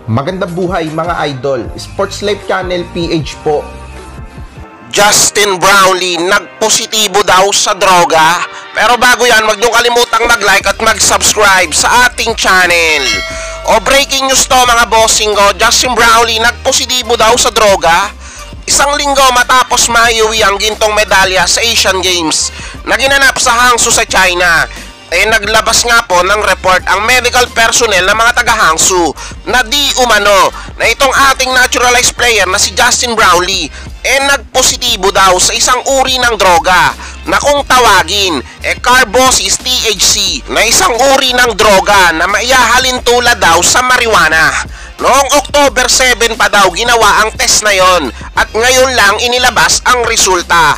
Magandang buhay mga idol, Sports Life Channel PH po. Justin Brownlee nagpositibo daw sa droga. Pero bago yan, huwag niyong kalimutang mag-like at mag-subscribe sa ating channel. O breaking news to mga bossing ko, Justin Brownlee nagpositibo daw sa droga. Isang linggo matapos maiuwi ang gintong medalya sa Asian Games na ginanap sa Hangzhou sa China. Naglabas nga po ng report ang medical personnel ng mga taga-Hangzhou na di umano na itong ating naturalized player na si Justin Brownlee nagpositibo daw sa isang uri ng droga na kung tawagin carbosis THC, na isang uri ng droga na maihahalin tulad daw sa marijuana. Noong October 7 pa daw ginawa ang test na yon at ngayon lang inilabas ang resulta.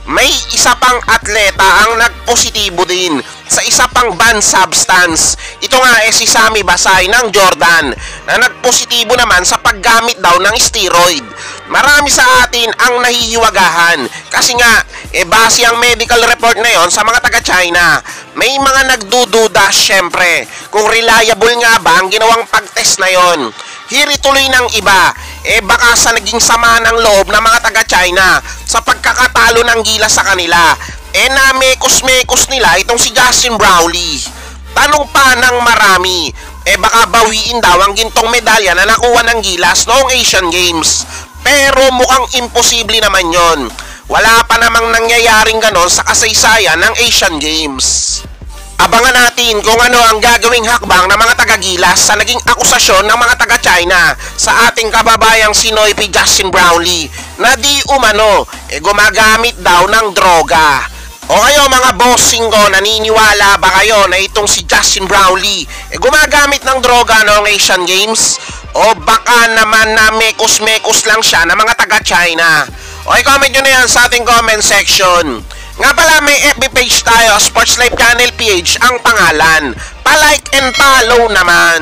May isa pang atleta ang nagpositibo din sa isa pang banned substance. Ito nga si Sammy Basay ng Jordan na nagpositibo naman sa paggamit daw ng steroid. Marami sa atin ang nahihiwagahan kasi nga base ang medical report na yon sa mga taga-China. May mga nagdududa syempre kung reliable nga ba ang ginawang pagtest na yon. Hiri tuloy ng iba, baka sa naging sama ng loob ng mga taga-China sa pagkakatalo ng gilas sa kanila, na mekos-mekos nila itong si Justin Brownlee. Tanong pa ng marami, baka bawiin daw ang gintong medalya na nakuha ng gilas noong Asian Games. Pero mukhang imposible naman yon. Wala pa namang nangyayaring ganon sa kasaysayan ng Asian Games. Abangan natin kung ano ang gagawing hakbang ng mga taga-gilas sa naging akusasyon ng mga taga-China sa ating kababayang Sinoy P. Justin Brownlee na di umano gumagamit daw ng droga. O kayo mga bossing ko, naniniwala ba kayo na itong si Justin Brownlee gumagamit ng droga noong Asian Games? O baka naman na mekos-mekos lang siya ng mga taga-China? O i-comment nyo na yan sa ating comment section. Nga pala, may FB page tayo, Sports Life Channel PH ang pangalan. Pa-like and follow naman.